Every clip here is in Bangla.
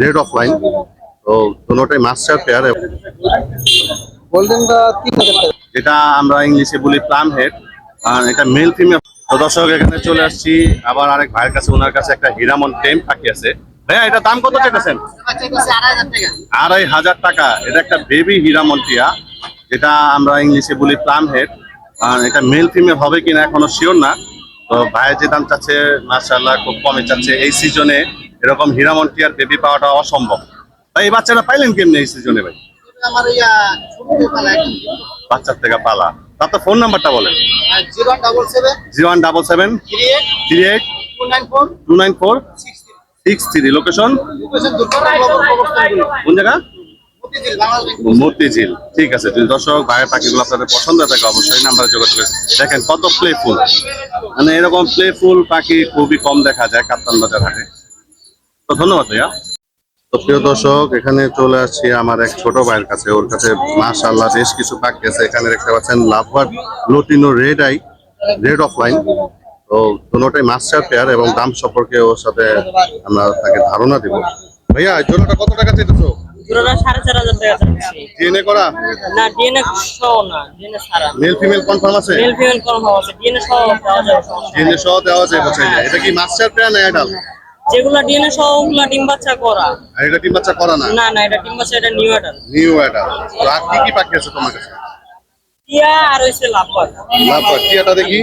रेड ऑफलाइन তো দুটোটাই মাস্টার পেয়ার। গোল্ডেনটা 3000 টাকা। এটা আমরা ইংলিশে বলি প্লাম হেড, আর এটা মেল ফিমেল। তো দর্শক এখানে চলে আসছি আবার আরেক ভাইয়ের কাছে, ওনার কাছে একটা হীরামন টেম পাখি আছে। ভাইয়া এটা দাম কত চাইতেছেন? 2500 টাকা। এটা একটা বেবি হীরামন টিয়া, যেটা আমরা ইংলিশে বলি প্লাম হেড, আর এটা মেল ফিমেল হবে কিনা এখনো শিওর না। তো ভাইয়ের যে দাম চাচ্ছে মাশাআল্লাহ খুব কমে চাচ্ছে। এই সিজনে এরকম হীরামন টিয়ার বেবি পাওয়াটা অসম্ভব। ভাই এই বাচ্চাটা পাইলেন কেমনি এই সিজনে ভাই? বাচ্চার থেকে পালা। তার তো ফোন নাম্বারটা বলেন। 0177 38 294 63। লোকেশন কোন জায়গা? মতিঝিল। ঠিক আছে, যদি দর্শক ভাইয়ের পাখিগুলো আপনাদের পছন্দ থাকে অবশ্যই নাম্বারে যোগাযোগ করবেন। দেখেন কত প্লেফুল, মানে এরকম প্লেফুল পাখি খুবই কম দেখা যায় কাপ্তান বাজার হাটে। তো ধন্যবাদ ভাইয়া। তো প্রিয় দর্শক এখানে চলে আসছি আমার এক ছোট ভাইয়ের কাছে, ওর কাছে মাশাআল্লাহ বেশ কিছু পাখি আছে। এখানে দেখতে পাচ্ছেন lovebird lutino red eye, red offline. তো দুটোটাই মাস্টার পেয়ার এবং দাম সম্পর্কে ওর সাথে আমরা তাকে ধারণা দিব। ভাইয়া জোড়াটা কত টাকা চাইতেছো? জোড়াটা 4500 টাকা চাচ্ছি। ডিএনএ করা? না, ডিএনএ সহ না, ডিএনএ ছাড়া। মেল ফিমেল কনফার্ম আছে? মেল ফিমেল কনফার্ম আছে, ডিএনএ সহ দেওয়া যাবে। ডিএনএ সহ দেওয়া যায় বলছেন। এটা কি মাস্টার পেয়ার না অ্যাডাল্ট? যেগুলা ডিএনএ সহ ওগুলা ডিম বাচ্চা করা। আর এটা ডিম বাচ্চা করা না? না না, এটা ডিম বাচ্চা, এটা নিউ অ্যাডাল্ট। New adult. তো আর কি কি পাখি আছে তোমার কাছে? টিয়া আর হইছে লাভবার্ড। লাভবার্ড টিয়াটা দেখি।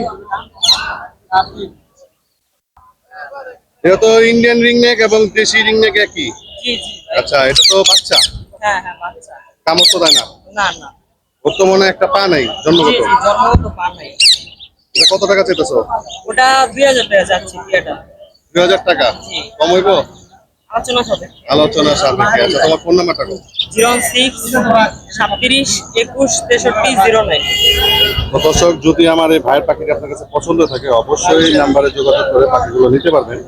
এটা তো ইন্ডিয়ান রিংনেক এবং দেশি রিংনেক একই। জি জি। আচ্ছা, এটা তো বাচ্চা? হ্যাঁ হ্যাঁ, বাচ্চা। কামড় তো দেয় না? না না। ওর তো মনে হয় একটা পা নাই জি জন্মগত। জি, জন্মগত পা নাই। এটা কত টাকা চাইতেছো? ওটা 2000 টাকা যাচ্ছে টিয়াটা। 2000 টাকা? জি। কম হইব? আলোচনা হবে। আলোচনা সাপেক্ষে। আচ্ছা, তোমার ফোন নাম্বারটা কত? 06 37 21 63 09। তো দর্শক যদি আমার এই ভাইয়ের পাখিটা আপনার কাছে পছন্দ থাকে অবশ্যই নাম্বারে যোগাযোগ করে পাখিগুলো নিতে পারবেন।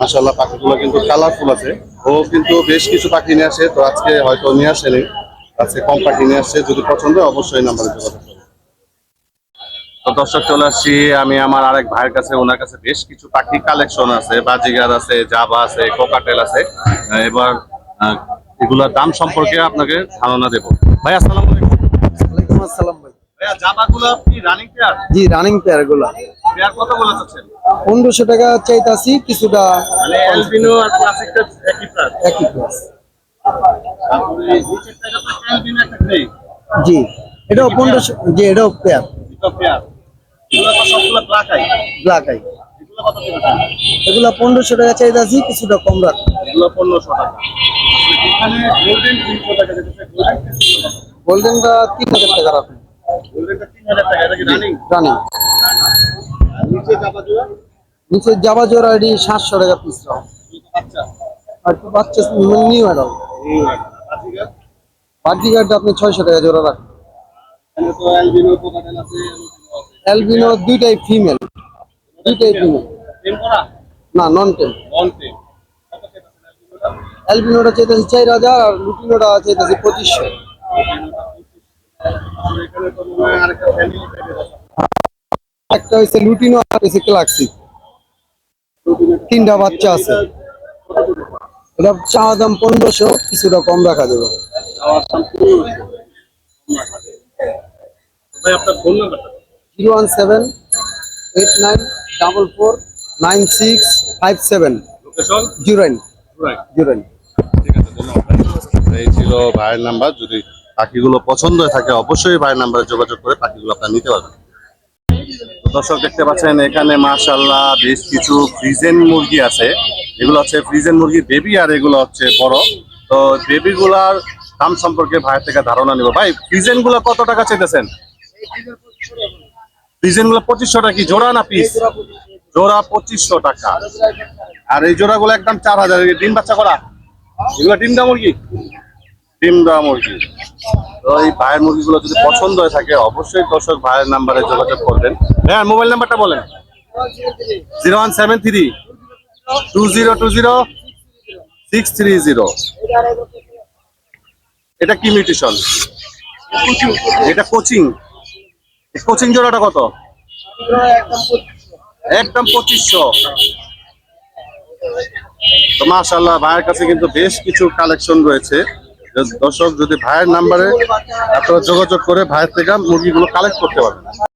মাশাআল্লাহ পাখিগুলো কিন্তু কালারফুল আছে। ও কিন্তু বেশ কিছু পাখি নিয়ে আসে, তো আজকে হয়তো নিয়ে আসেনি, আজকে কম পাখি নিয়ে আসছে। যদি পছন্দ হয় অবশ্যই নাম্বারে যোগাযোগ করবেন। তো দর্শক চলে আসছি আমি আমার আরেক ভাইয়ের কাছে, ওনার কাছে বেশ কিছু পাখি কালেকশন আছে, বাজিগার আছে, জাবা আছে, কোকাটেল আছে। এবার এগুলোর দাম সম্পর্কে আপনাকে ধারণা দেব। ভাই আসসালামু আলাইকুম। ওয়ালাইকুম আসসালাম ভাই। ভাইয়া জাবাগুলো কি রানিং পেয়ার? জি, রানিং পেয়ার গুলো। পেয়ার কত বলে চাচ্ছেন? 1500 টাকা চাইতাছি, কিছুটা মানে অ্যালবিনো আর ক্লাসিকটা একই প্রাইস? একই প্রাইস। তারপরে নিচের টাকা তো অ্যালবিনো একটা গ্রে। জি, এটাও 1500। জি, এটাও পেয়ার এটা পেয়ার। এগুলো তো সবগুলো ব্ল্যাক আই। Black eye. এগুলো কত টাকা? এগুলা 1500 টাকা চাইতাছি, কিছুটা কম রাখ। এগুলো 1500 টাকা। এখানে গোল্ডেন 300 টাকা যেটা গোল্ডেনটা 3000 টাকা রাখুন। গোল্ডেনটা 3000 টাকা। এটা কি রানিং? রানিং। আর নিচে জাবা জোড়া? নিচে জাবা জোড়া এটি 700 টাকা পিস রাখুন। আচ্ছা, আর একটু বাচ্চা নিউ অ্যাডাল্ট। এই বাজিগার বাজিগারটা আপনি 600 টাকা জোড়া রাখুন। এখানে তো অ্যালবিনো কোকাটেল আছে। অ্যালবিনো দুইটাই ফিমেল। দুইটাই ফিমেল। টেম করা? না, নন টেম। অন টেম। কত টাকা অ্যালবিনোটা? অ্যালবিনোটা চাইতেছি 4000 আর লুটিনোটা চাইতেছি 2500। এখানে তো মনে হয় আরেকটা ফ্যামিলি প্যাকেজ আছে। একটা হচ্ছে লুটিনো আর হচ্ছে ক্লাসিক। তিনটা বাচ্চা আছে। এটা চাওয়া দাম 1500, কিছুটা কম রাখা যাবে। ভাই আপনার ফোন নাম্বারটা? 017449657। লোকেশন? জুরাইন। রাইট। জুরাইন। ঠিক আছে, ধন্যবাদ। এই ছিল ভাইয়ের নাম্বার। যদি পাখিগুলো পছন্দ হয়ে থাকে অবশ্যই ভাইয়ের নাম্বারে যোগাযোগ করে পাখিগুলো আপনারা নিতে পারবেন। দর্শক দেখতে পাচ্ছেন এখানে মাশাআল্লাহ বেশ কিছু ফ্রিজেন মুরগি আছে। এগুলো হচ্ছে ফ্রিজেন মুরগি বেবি, আর এগুলো হচ্ছে বড়। তো বেবি গুলার দাম সম্পর্কে ভাইয়ের থেকে ধারণা নিব। ভাই ফ্রিজেন গুলো কত টাকা চাইতেছেন? ফ্রিজেন গুলো 2500 টাকা। কি জোড়া না পিস? জোড়া 2500 টাকা। আর এই জোড়া গুলো একদম 4000। ডিম বাচ্চা করা? এগুলো ডিম দেওয়া মুরগি? ডিম দেওয়া মুরগি। তো এই ভাইয়ের মুরগিগুলো যদি পছন্দ হয়ে থাকে অবশ্যই দর্শক ভাইয়ের নাম্বারে যোগাযোগ করবেন। হ্যাঁ, মোবাইল নাম্বারটা বলেন। 0173 2020 630। এটা কি মিউটেশন? এটা কোচিং। কোচিং জোড়াটা কত? একদম 2500। তো মাশাআল্লাহ ভাইয়ের কাছে কিন্তু বেশ কিছু কালেকশন রয়েছে। দর্শক যদি ভাইয়ের নাম্বারে আপনারা যোগাযোগ করে ভাইয়ের থেকে মুরগিগুলো কালেক্ট করতে পারবেন।